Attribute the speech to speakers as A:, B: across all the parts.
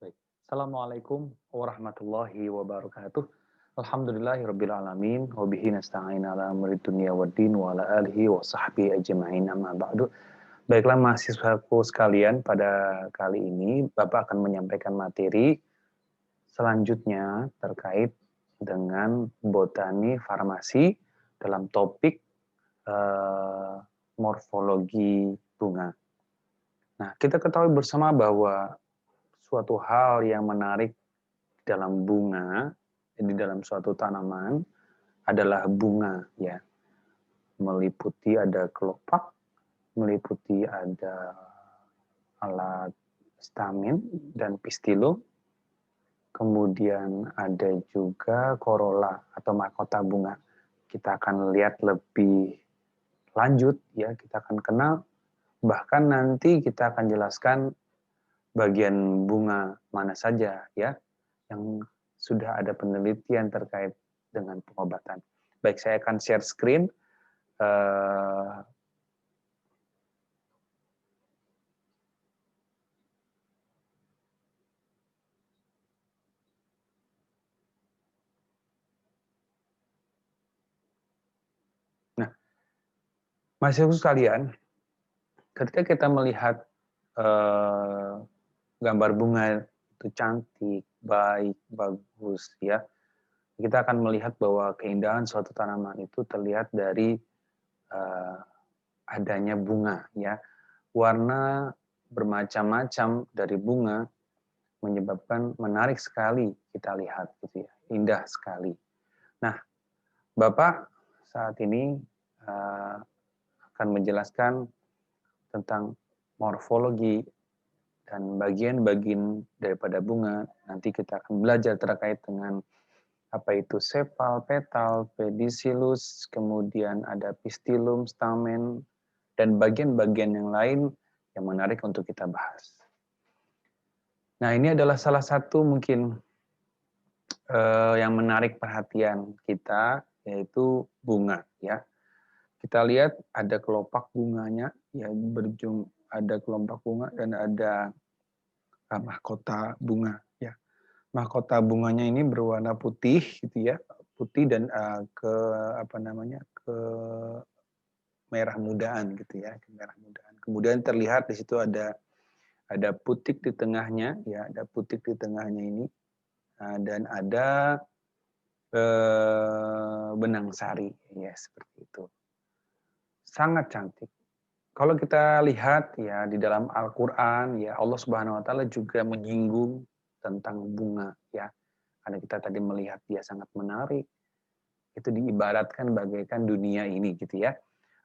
A: Baik. Assalamualaikum warahmatullahi wabarakatuh. Alhamdulillahirabbil alamin wa bihi nasta'in ala amri dunya waddin wa ala alihi wa sahbihi ajma'in amma ba'du. Baiklah mahasiswaku sekalian, pada kali ini Bapak akan menyampaikan materi selanjutnya terkait dengan botani farmasi dalam topik eh, morfologi bunga. Nah, kita ketahui bersama bahwa suatu hal yang menarik dalam bunga, di dalam suatu tanaman adalah bunga, ya. Meliputi ada kelopak, meliputi ada alat stamen dan pistilum, kemudian ada juga corolla atau mahkota bunga. Kita akan lihat lebih lanjut, ya, kita akan kenal, bahkan nanti kita akan jelaskan bagian bunga mana saja, ya, yang sudah ada penelitian terkait dengan pengobatan. Baik, saya akan share screen. Nah, mahasiswa sekalian, ketika kita melihat gambar bunga itu cantik, baik, bagus, ya, kita akan melihat bahwa keindahan suatu tanaman itu terlihat dari uh, adanya bunga, ya. Warna bermacam-macam dari bunga menyebabkan menarik sekali kita lihat, gitu ya, indah sekali. Nah, Bapak saat ini akan menjelaskan tentang morfologi dan bagian-bagian daripada bunga. Nanti kita akan belajar terkait dengan apa itu sepal, petal, pedicellus, kemudian ada pistilum, stamen, dan bagian-bagian yang lain yang menarik untuk kita bahas. Nah, ini adalah salah satu mungkin yang menarik perhatian kita, yaitu bunga, ya. Kita lihat ada kelopak bunganya, ya, ada kelopak bunga dan ada mahkota bunga, ya. Mahkota bunganya ini berwarna putih, gitu ya, putih dan ke apa namanya, ke merah mudaan, gitu ya, ke merah mudaan. Kemudian terlihat di situ ada putik di tengahnya, ya, ada putik di tengahnya ini, dan ada benang sari, ya, seperti itu. Sangat cantik. Kalau kita lihat, ya, di dalam Al-Qur'an, ya, Allah Subhanahu wa taala juga menyinggung tentang bunga, ya. Karena kita tadi melihat dia sangat menarik, itu diibaratkan bagaikan dunia ini, gitu ya.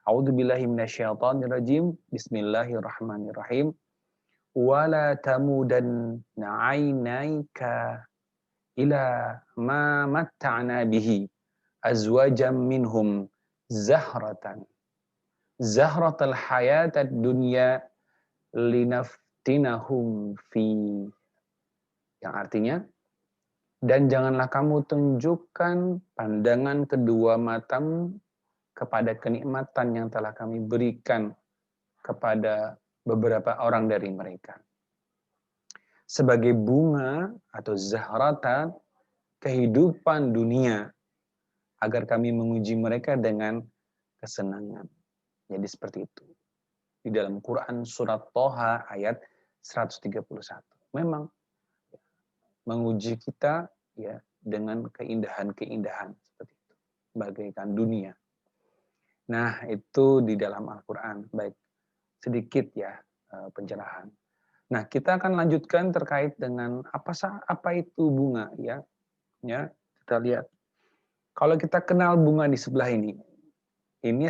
A: A'udzubillahi minasyaitonirrajim. Bismillahirrahmanirrahim. Wala tamudanna 'ainaika ila ma matta'na bihi azwajam minhum zahratal hayatad dunya linaftinahum fi, yang artinya, dan janganlah kamu tunjukkan pandangan kedua matamu kepada kenikmatan yang telah kami berikan kepada beberapa orang dari mereka sebagai bunga atau zahratan kehidupan dunia, agar kami menguji mereka dengan kesenangan. Jadi seperti itu. Di dalam Quran surat Toha ayat 131. Memang menguji kita, ya, dengan keindahan-keindahan seperti itu, bagaikan dunia. Nah, itu di dalam Al-Qur'an. Baik, sedikit, ya, pencerahan. Nah, kita akan lanjutkan terkait dengan apa itu bunga, ya. Ya, kita lihat. Kalau kita kenal bunga di sebelah ini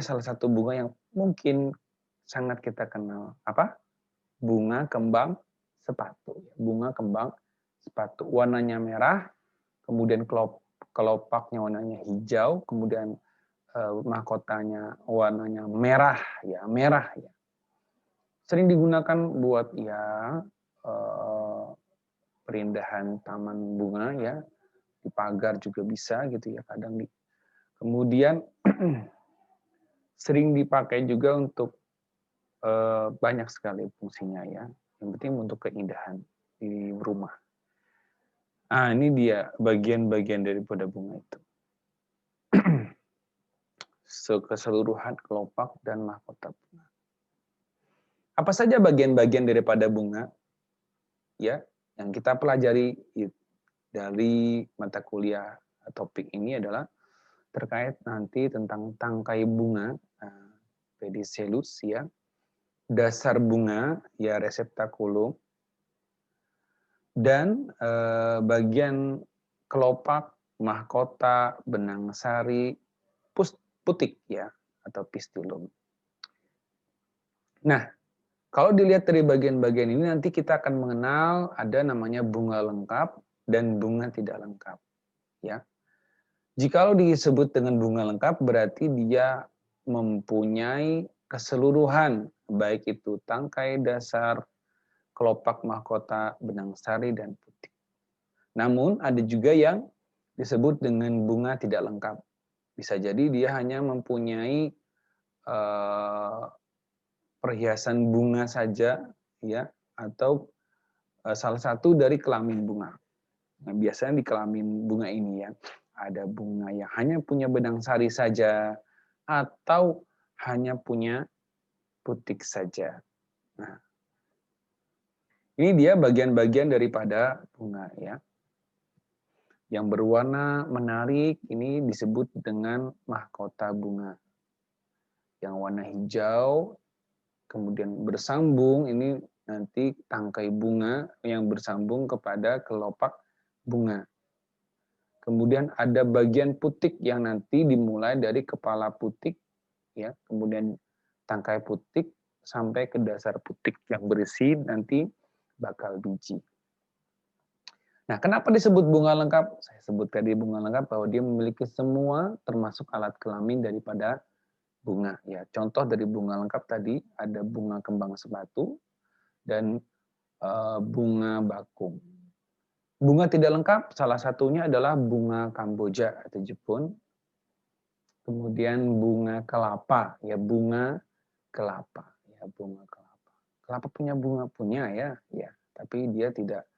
A: salah satu bunga yang mungkin sangat kita kenal. Apa? Bunga kembang sepatu. Bunga kembang sepatu. Warnanya merah, kemudian kelopaknya warnanya hijau, kemudian mahkotanya warnanya merah, ya, merah, ya. Sering digunakan buat, ya, perindahan taman bunga, ya, di pagar juga bisa, gitu ya, kadang kemudian sering dipakai juga untuk banyak sekali fungsinya, ya. Yang penting untuk keindahan di rumah. Ini dia bagian-bagian daripada bunga itu. Keseluruhan kelopak dan mahkota bunga. Apa saja bagian-bagian daripada bunga? Ya, yang kita pelajari dari mata kuliah topik ini adalah terkait nanti tentang tangkai bunga, pedicellus ya, dasar bunga ya reseptakulum, dan bagian kelopak, mahkota, benang sari, putik ya atau pistulum. Nah, kalau dilihat dari bagian-bagian ini nanti kita akan mengenal ada namanya bunga lengkap dan bunga tidak lengkap ya. Jikalau disebut dengan bunga lengkap berarti dia mempunyai keseluruhan baik itu tangkai, dasar, kelopak, mahkota, benang sari dan putik. Namun ada juga yang disebut dengan bunga tidak lengkap. Bisa jadi dia hanya mempunyai perhiasan bunga saja ya atau salah satu dari kelamin bunga. Nah, biasanya di kelamin bunga ini ya ada bunga yang hanya punya benang sari saja atau hanya punya putik saja. Nah, ini dia bagian-bagian daripada bunga ya. Yang berwarna menarik ini disebut dengan mahkota bunga. Yang warna hijau kemudian bersambung ini nanti tangkai bunga yang bersambung kepada kelopak bunga. Kemudian ada bagian putik yang nanti dimulai dari kepala putik ya, kemudian tangkai putik sampai ke dasar putik yang berisi nanti bakal biji. Nah, kenapa disebut bunga lengkap? Saya sebut tadi bunga lengkap bahwa dia memiliki semua termasuk alat kelamin daripada bunga. Ya, contoh dari bunga lengkap tadi ada bunga kembang sepatu dan bunga bakung. Bunga tidak lengkap salah satunya adalah bunga Kamboja atau Jepun. Kemudian bunga kelapa, ya bunga kelapa, ya bunga kelapa. Kelapa punya bunga punya ya, tapi dia tidak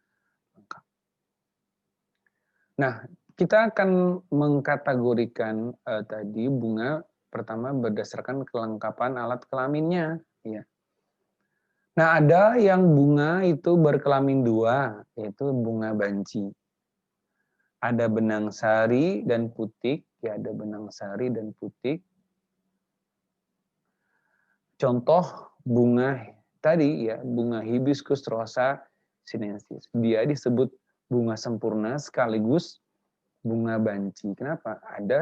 A: lengkap. Nah, kita akan mengkategorikan tadi bunga pertama berdasarkan kelengkapan alat kelaminnya. Ya. Nah, ada yang bunga itu berkelamin dua, yaitu bunga banci. Ada benang sari dan putik, ya ada benang sari dan putik. Contoh bunga tadi ya, bunga hibiscus rosa sinensis. Dia disebut bunga sempurna sekaligus bunga banci. Kenapa? Ada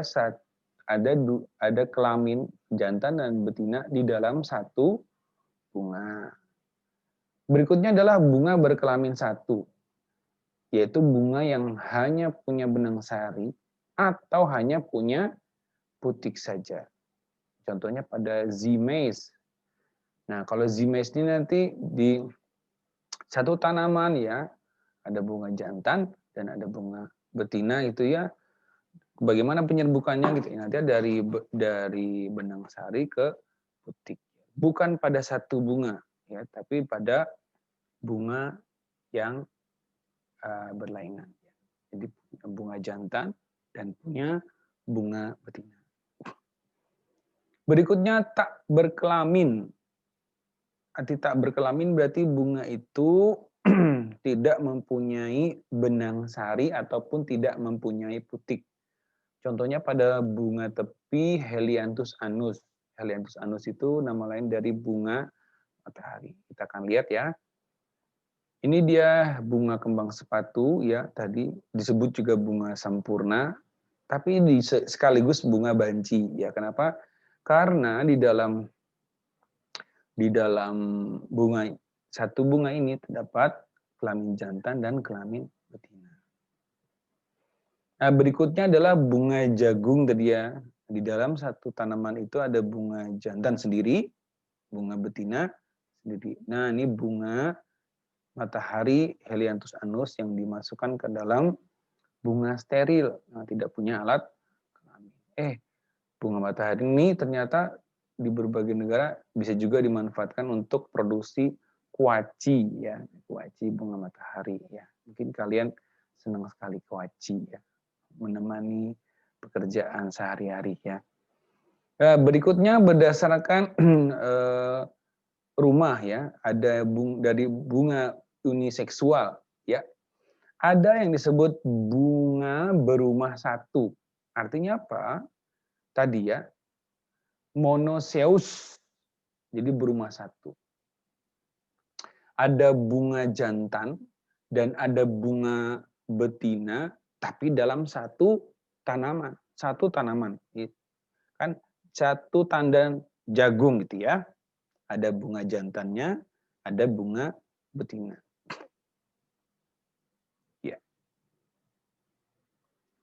A: kelamin jantan dan betina di dalam satu bunga. Berikutnya adalah bunga berkelamin satu, yaitu bunga yang hanya punya benang sari atau hanya punya putik saja. Contohnya pada zimes. Nah, kalau zimes ini nanti di satu tanaman ya, ada bunga jantan dan ada bunga betina itu ya. Bagaimana penyerbukannya gitu ya. Nanti dari benang sari ke putik. Bukan pada satu bunga ya, tapi pada bunga yang berlainan. Jadi bunga jantan dan punya bunga betina. Berikutnya tak berkelamin. Arti tak berkelamin berarti bunga itu tidak mempunyai benang sari ataupun tidak mempunyai putik. Contohnya pada bunga tepi Helianthus annus. Helianthus annus itu nama lain dari bunga matahari. Kita akan lihat ya. Ini dia bunga kembang sepatu ya, tadi disebut juga bunga sempurna, tapi sekaligus bunga banci ya. Kenapa? Karena di dalam satu bunga ini terdapat kelamin jantan dan kelamin betina. Nah, berikutnya adalah bunga jagung tadi ya. Di dalam satu tanaman itu ada bunga jantan sendiri, bunga betina sendiri. Nah, ini bunga matahari Helianthus annus yang dimasukkan ke dalam bunga steril, nah, tidak punya alat kelamin. Bunga matahari ini ternyata di berbagai negara bisa juga dimanfaatkan untuk produksi kuaci ya, kuaci bunga matahari ya. Mungkin kalian senang sekali kewaci ya, menemani pekerjaan sehari-hari ya. Nah, berikutnya berdasarkan rumah ya, ada dari bunga uniseksual ya. Ada yang disebut bunga berumah satu. Artinya apa? Tadi ya, monoseus. Jadi berumah satu. Ada bunga jantan dan ada bunga betina, tapi dalam satu tanaman. Satu tanaman. Kan satu tandan jagung gitu ya. Ada bunga jantannya, ada bunga betina. Ya.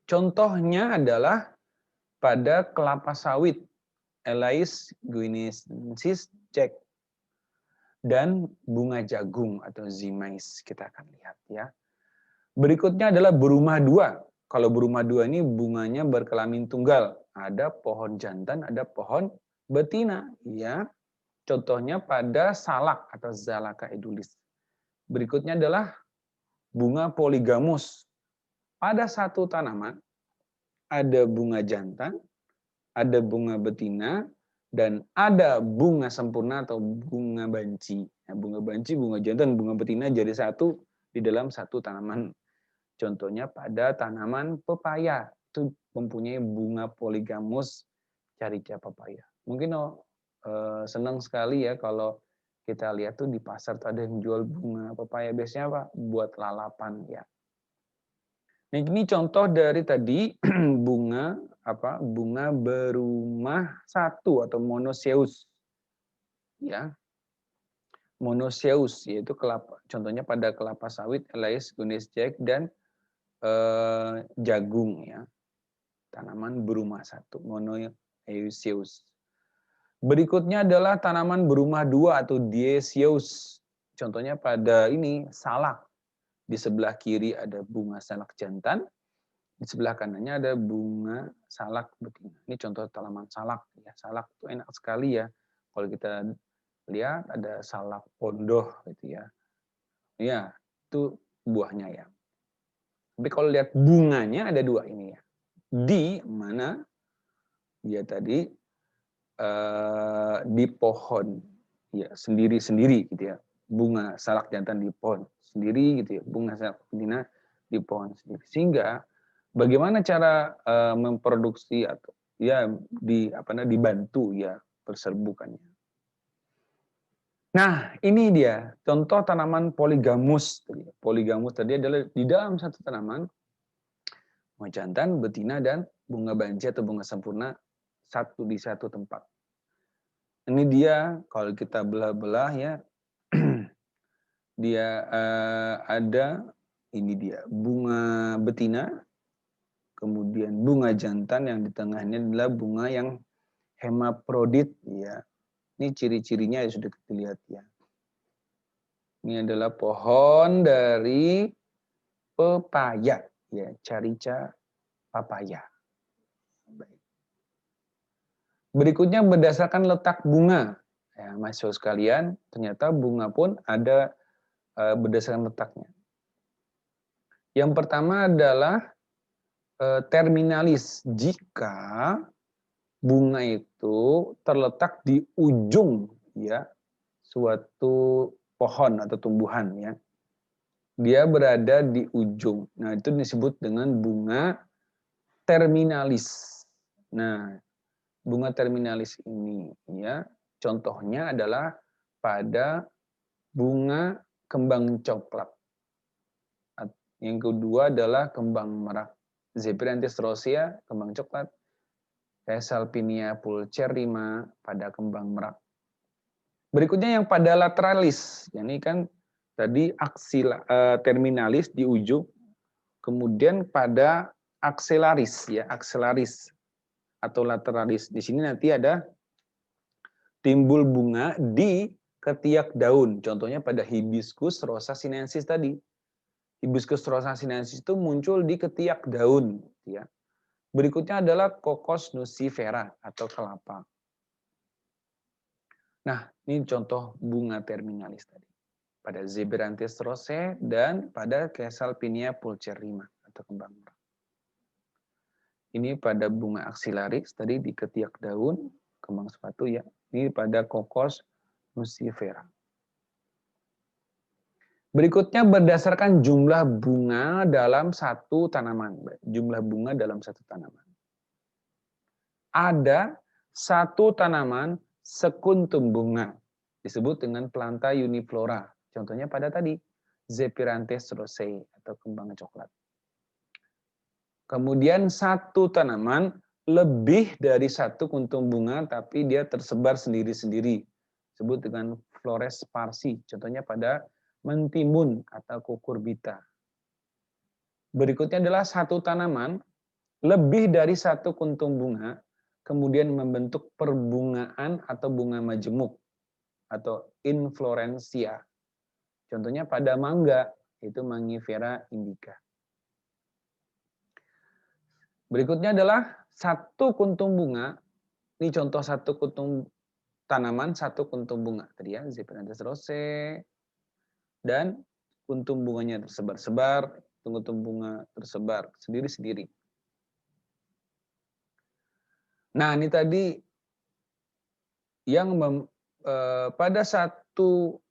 A: Contohnya adalah pada kelapa sawit, Elais guineensis Jack, dan bunga jagung atau zimais, kita akan lihat ya. Berikutnya adalah berumah dua. Kalau berumah dua ini bunganya berkelamin tunggal. Ada pohon jantan, ada pohon betina ya. Contohnya pada salak atau Zalaka edulis. Berikutnya adalah bunga poligamus. Pada satu tanaman ada bunga jantan, ada bunga betina, dan ada bunga sempurna atau bunga banci. Nah, bunga banci, bunga jantan, bunga betina jadi satu di dalam satu tanaman. Contohnya pada tanaman pepaya, itu mempunyai bunga poligamus carica pepaya. Mungkin senang sekali ya kalau kita lihat tuh di pasar tuh ada yang jual bunga pepaya, biasanya apa? Buat lalapan ya. Nah, ini contoh dari tadi bunga apa? Bunga berumah satu atau monoseus. Ya. Monoseus yaitu kelapa. Contohnya pada kelapa sawit, Elais guineensis Jack, dan jagung ya. Tanaman berumah satu, monoeus. Berikutnya adalah tanaman berumah dua atau dioecious. Contohnya pada ini salak. Di sebelah kiri ada bunga salak jantan, di sebelah kanannya ada bunga salak betina. Ini contoh tanaman salak ya. Salak itu enak sekali ya. Kalau kita lihat ada salak pondoh gitu ya. Ya, itu buahnya ya. Tapi kalau lihat bunganya ada dua ini ya. Di mana dia tadi di pohon ya sendiri-sendiri gitu ya. Bunga salak jantan di pohon sendiri gitu ya. Bunga salak betina di pohon sendiri. Sehingga bagaimana cara memproduksi atau ya dibantu ya perserbukannya. Nah, ini dia contoh tanaman poligamus. Poligamus tadi adalah di dalam satu tanaman bunga jantan, betina, dan bunga banci atau bunga sempurna satu di satu tempat. Ini dia kalau kita belah-belah ya, dia ada ini dia bunga betina, kemudian bunga jantan yang di tengahnya adalah bunga yang hemaprodit ya. Ini ciri-cirinya ya sudah kita lihat ya. Ini adalah pohon dari pepaya ya, carica papaya. Baik. Berikutnya berdasarkan letak bunga. Ya, mahasiswa sekalian, ternyata bunga pun ada berdasarkan letaknya. Yang pertama adalah terminalis. Jika bunga itu terletak di ujung ya suatu pohon atau tumbuhan ya. Dia berada di ujung. Nah, itu disebut dengan bunga terminalis. Nah, bunga terminalis ini ya contohnya adalah pada bunga kembang coklat. Yang kedua adalah kembang merak. Zephyranthus rosea, kembang coklat. Caesalpinia pulcherrima pada kembang merak. Berikutnya yang pada lateralis. Ini kan tadi terminalis di ujung. Kemudian pada akselaris ya, akselaris atau lateralis. Di sini nanti ada timbul bunga di ketiak daun. Contohnya pada Hibiscus rosa sinensis tadi. Hibiscus rosa sinensis itu muncul di ketiak daun ya. Berikutnya adalah Cocos nucifera atau kelapa. Nah, ini contoh bunga terminalis tadi. pada Zebranthes rosea, dan pada Caesalpinia pulcherrima atau kembang merah. Ini pada bunga axillaris, tadi di ketiak daun, kembang sepatu ya. Ini pada Cocos nucifera. Berikutnya berdasarkan jumlah bunga dalam satu tanaman. Jumlah bunga dalam satu tanaman. Ada satu tanaman sekuntum bunga. Disebut dengan planta uniflora. Contohnya pada tadi, Zephyranthes rosea atau kembang coklat. Kemudian satu tanaman lebih dari satu kuntum bunga, tapi dia tersebar sendiri-sendiri. Disebut dengan flores sparsi. Contohnya pada mentimun atau cucurbita. Berikutnya adalah satu tanaman lebih dari satu kuntum bunga, kemudian membentuk perbungaan atau bunga majemuk atau inflorensia. Contohnya pada mangga, itu Mangifera indica. Berikutnya adalah satu kuntum bunga. Ini contoh satu kuntum tanaman, satu kuntum bunga. Tadi ya, Zephyranthes rosea. Dan kuntum bunganya tersebar-sebar, kuntum bunga tersebar sendiri-sendiri. Nah, ini tadi yang pada satu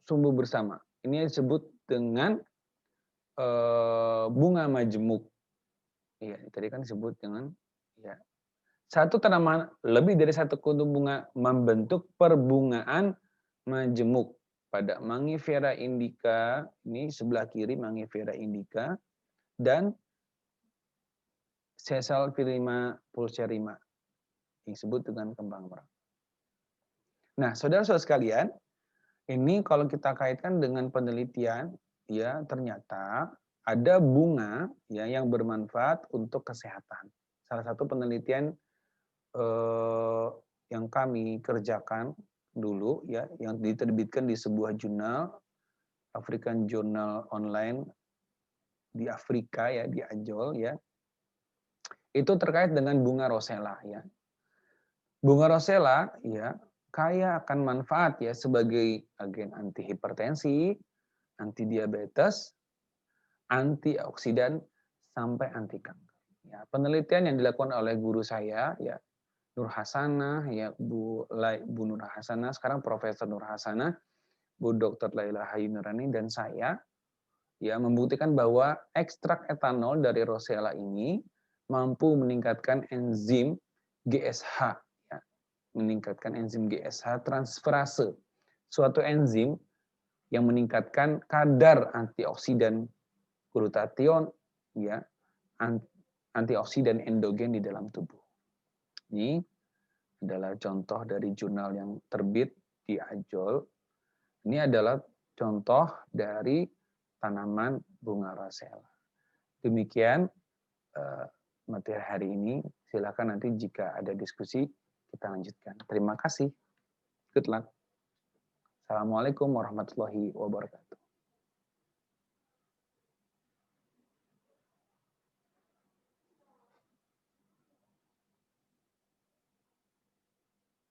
A: sumbu bersama. Ini disebut dengan bunga majemuk. Iya, tadi kan disebut dengan ya. Satu tanaman lebih dari satu kuntum bunga membentuk perbungaan majemuk. Pada Mangifera indica, ini sebelah kiri Mangifera indica, dan Caesalpinia pulcherrima, yang disebut dengan kembang merah. Nah, saudara-saudara sekalian, ini kalau kita kaitkan dengan penelitian, ya ternyata ada bunga ya yang bermanfaat untuk kesehatan. Salah satu penelitian yang kami kerjakan dulu ya, yang diterbitkan di sebuah jurnal, African Journal Online di Afrika ya, di Ajol ya. Itu terkait dengan bunga rosella ya. Bunga rosella ya kaya akan manfaat ya sebagai agen antihipertensi, anti diabetes, antioksidan sampai anti kanker. Ya, penelitian yang dilakukan oleh guru saya ya Nur Hasanah ya Bu Nur Hasanah, sekarang Profesor Nur Hasanah, Bu Dr. Laila Hayunurani dan saya ya membuktikan bahwa ekstrak etanol dari rosella ini mampu meningkatkan enzim GSH ya, meningkatkan enzim GSH transferase, suatu enzim yang meningkatkan kadar antioksidan glutathione ya, antioksidan endogen di dalam tubuh. Ini adalah contoh dari jurnal yang terbit di Ajol. Ini adalah contoh dari tanaman bunga rosella. Demikian materi hari ini. Silakan nanti jika ada diskusi kita lanjutkan. Terima kasih. Good luck. Assalamualaikum warahmatullahi wabarakatuh.